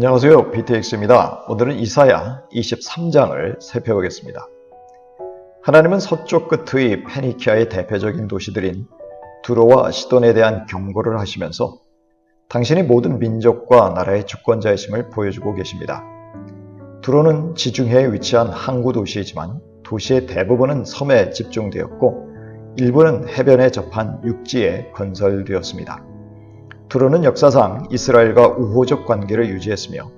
안녕하세요. BTX입니다. 오늘은 이사야 23장을 살펴보겠습니다. 하나님은 서쪽 끝의 페니키아의 대표적인 도시들인 두로와 시돈에 대한 경고를 하시면서 당신이 모든 민족과 나라의 주권자이심을 보여주고 계십니다. 두로는 지중해에 위치한 항구 도시이지만 도시의 대부분은 섬에 집중되었고 일부는 해변에 접한 육지에 건설되었습니다. 두로는 역사상 이스라엘과 우호적 관계를 유지했으며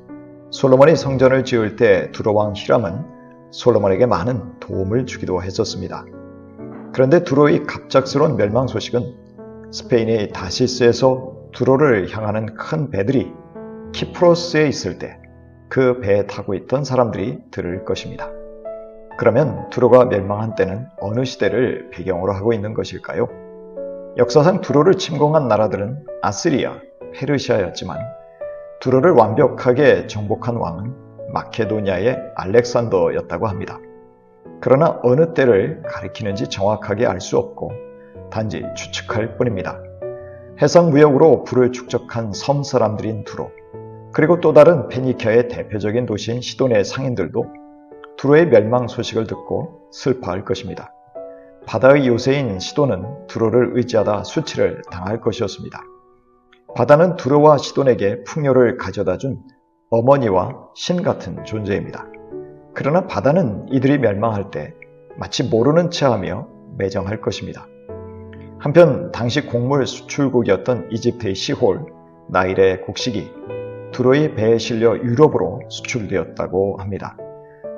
솔로몬이 성전을 지을 때 두로 왕 히람은 솔로몬에게 많은 도움을 주기도 했었습니다. 그런데 두로의 갑작스러운 멸망 소식은 스페인의 다시스에서 두로를 향하는 큰 배들이 키프로스에 있을 때 그 배에 타고 있던 사람들이 들을 것입니다. 그러면 두로가 멸망한 때는 어느 시대를 배경으로 하고 있는 것일까요? 역사상 두로를 침공한 나라들은 아시리아, 페르시아였지만 두로를 완벽하게 정복한 왕은 마케도니아의 알렉산더였다고 합니다. 그러나 어느 때를 가리키는지 정확하게 알 수 없고 단지 추측할 뿐입니다. 해상무역으로 부를 축적한 섬 사람들인 두로, 그리고 또 다른 페니키아의 대표적인 도시인 시돈의 상인들도 두로의 멸망 소식을 듣고 슬퍼할 것입니다. 바다의 요새인 시돈은 두로를 의지하다 수치를 당할 것이었습니다. 바다는 두로와 시돈에게 풍요를 가져다 준 어머니와 신 같은 존재입니다. 그러나 바다는 이들이 멸망할 때 마치 모르는 체하며 매정할 것입니다. 한편 당시 곡물 수출국이었던 이집트의 시홀, 나일의 곡식이 두로의 배에 실려 유럽으로 수출되었다고 합니다.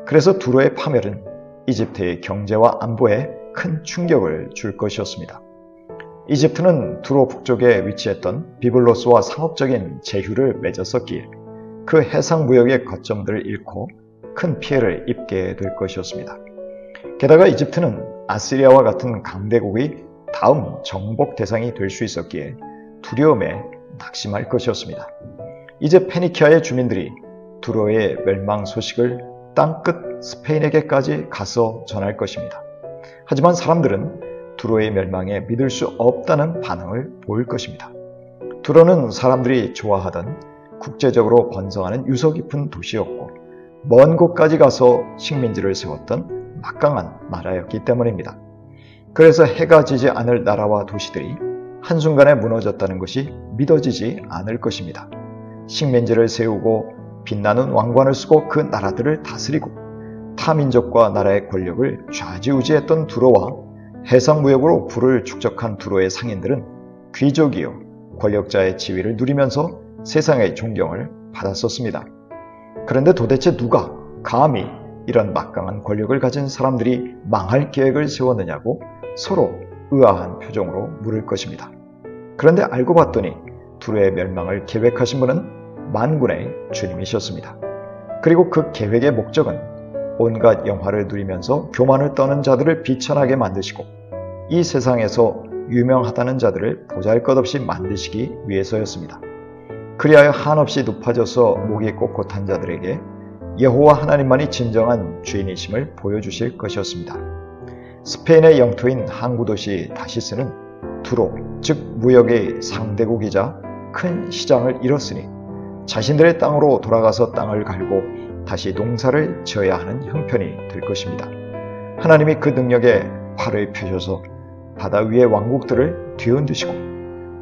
그래서 두로의 파멸은 이집트의 경제와 안보에 큰 충격을 줄 것이었습니다. 이집트는 두로 북쪽에 위치했던 비블로스와 상업적인 제휴를 맺었었기에 그 해상무역의 거점들을 잃고 큰 피해를 입게 될 것이었습니다. 게다가 이집트는 아시리아와 같은 강대국의 다음 정복 대상이 될 수 있었기에 두려움에 낙심할 것이었습니다. 이제 페니키아의 주민들이 두로의 멸망 소식을 땅끝 스페인에게까지 가서 전할 것입니다. 하지만 사람들은 두로의 멸망에 믿을 수 없다는 반응을 보일 것입니다. 두로는 사람들이 좋아하던 국제적으로 번성하는 유서 깊은 도시였고 먼 곳까지 가서 식민지를 세웠던 막강한 나라였기 때문입니다. 그래서 해가 지지 않을 나라와 도시들이 한순간에 무너졌다는 것이 믿어지지 않을 것입니다. 식민지를 세우고 빛나는 왕관을 쓰고 그 나라들을 다스리고 타민족과 나라의 권력을 좌지우지했던 두로와 해상무역으로 부를 축적한 두로의 상인들은 귀족이요 권력자의 지위를 누리면서 세상의 존경을 받았었습니다. 그런데 도대체 누가 감히 이런 막강한 권력을 가진 사람들이 망할 계획을 세웠느냐고 서로 의아한 표정으로 물을 것입니다. 그런데 알고 봤더니 두로의 멸망을 계획하신 분은 만군의 주님이셨습니다. 그리고 그 계획의 목적은 온갖 영화를 누리면서 교만을 떠는 자들을 비천하게 만드시고 이 세상에서 유명하다는 자들을 보잘것없이 만드시기 위해서였습니다. 그리하여 한없이 높아져서 목이 꼿꼿한 자들에게 여호와 하나님만이 진정한 주인이심을 보여주실 것이었습니다. 스페인의 영토인 항구도시 다시스는 두로, 즉 무역의 상대국이자 큰 시장을 잃었으니 자신들의 땅으로 돌아가서 땅을 갈고 다시 농사를 지어야 하는 형편이 될 것입니다. 하나님이 그 능력에 팔을 펴셔서 바다 위의 왕국들을 뒤흔드시고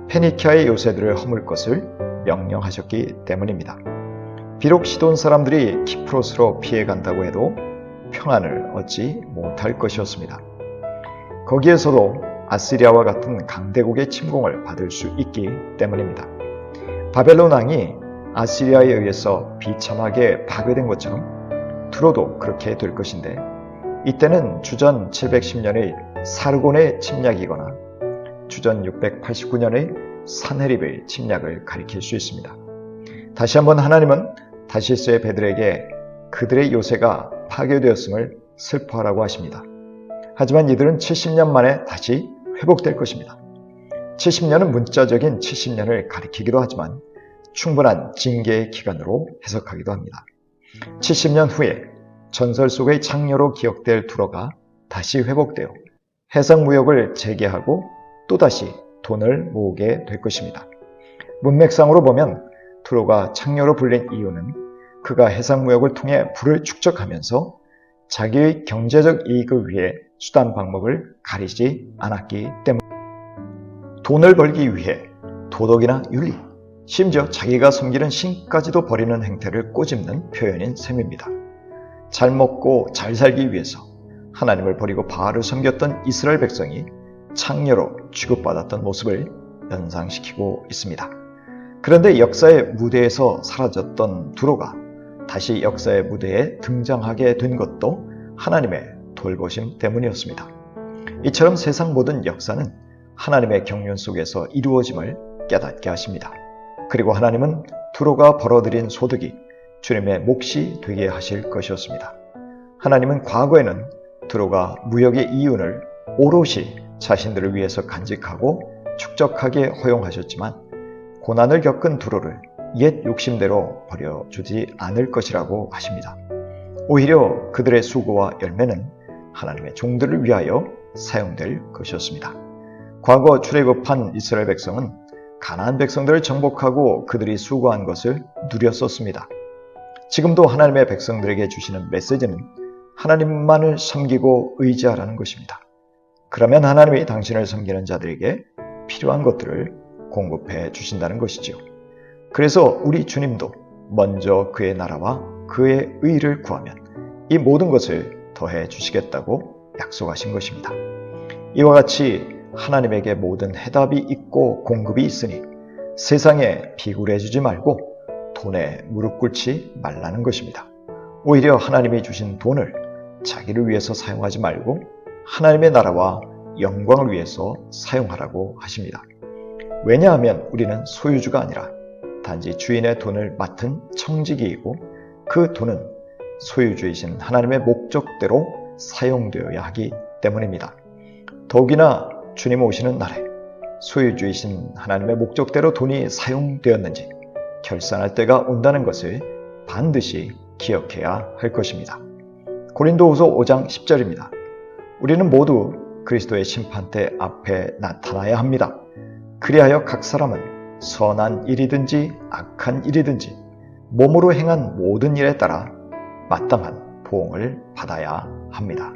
페니키아의 요새들을 허물 것을 명령하셨기 때문입니다. 비록 시돈 사람들이 키프로스로 피해간다고 해도 평안을 얻지 못할 것이었습니다. 거기에서도 아시리아와 같은 강대국의 침공을 받을 수 있기 때문입니다. 바벨론 왕이 아시리아에 의해서 비참하게 파괴된 것처럼 두로도 그렇게 될 것인데 이때는 주전 710년의 사르곤의 침략이거나 주전 689년의 산헤립의 침략을 가리킬 수 있습니다. 다시 한번 하나님은 다시스의 배들에게 그들의 요새가 파괴되었음을 슬퍼하라고 하십니다. 하지만 이들은 70년 만에 다시 회복될 것입니다. 70년은 문자적인 70년을 가리키기도 하지만 충분한 징계의 기간으로 해석하기도 합니다. 70년 후에 전설 속의 창녀로 기억될 두로가 다시 회복되어 해상무역을 재개하고 또다시 돈을 모으게 될 것입니다. 문맥상으로 보면 두로가 창녀로 불린 이유는 그가 해상무역을 통해 부를 축적하면서 자기의 경제적 이익을 위해 수단 방법을 가리지 않았기 때문입니다. 돈을 벌기 위해 도덕이나 윤리, 심지어 자기가 섬기는 신까지도 버리는 행태를 꼬집는 표현인 셈입니다. 잘 먹고 잘 살기 위해서 하나님을 버리고 바알을 섬겼던 이스라엘 백성이 창녀로 취급받았던 모습을 연상시키고 있습니다. 그런데 역사의 무대에서 사라졌던 두로가 다시 역사의 무대에 등장하게 된 것도 하나님의 돌보심 때문이었습니다. 이처럼 세상 모든 역사는 하나님의 경륜 속에서 이루어짐을 깨닫게 하십니다. 그리고 하나님은 두로가 벌어들인 소득이 주님의 몫이 되게 하실 것이었습니다. 하나님은 과거에는 두로가 무역의 이윤을 오롯이 자신들을 위해서 간직하고 축적하게 허용하셨지만 고난을 겪은 두로를 옛 욕심대로 버려주지 않을 것이라고 하십니다. 오히려 그들의 수고와 열매는 하나님의 종들을 위하여 사용될 것이었습니다. 과거 출애굽한 이스라엘 백성은 가나안 백성들을 정복하고 그들이 수고한 것을 누렸었습니다. 지금도 하나님의 백성들에게 주시는 메시지는 하나님만을 섬기고 의지하라는 것입니다. 그러면 하나님이 당신을 섬기는 자들에게 필요한 것들을 공급해 주신다는 것이죠. 그래서 우리 주님도 먼저 그의 나라와 그의 의를 구하면 이 모든 것을 더해 주시겠다고 약속하신 것입니다. 이와 같이 하나님에게 모든 해답이 있고 공급이 있으니 세상에 비굴해지지 말고 돈에 무릎 꿇지 말라는 것입니다. 오히려 하나님이 주신 돈을 자기를 위해서 사용하지 말고 하나님의 나라와 영광을 위해서 사용하라고 하십니다. 왜냐하면 우리는 소유주가 아니라 단지 주인의 돈을 맡은 청지기이고 그 돈은 소유주이신 하나님의 목적대로 사용되어야 하기 때문입니다. 더욱이나 주님 오시는 날에 소유주이신 하나님의 목적대로 돈이 사용되었는지 결산할 때가 온다는 것을 반드시 기억해야 할 것입니다. 고린도후서 5장 10절입니다. 우리는 모두 그리스도의 심판대 앞에 나타나야 합니다. 그리하여 각 사람은 선한 일이든지 악한 일이든지 몸으로 행한 모든 일에 따라 마땅한 보응을 받아야 합니다.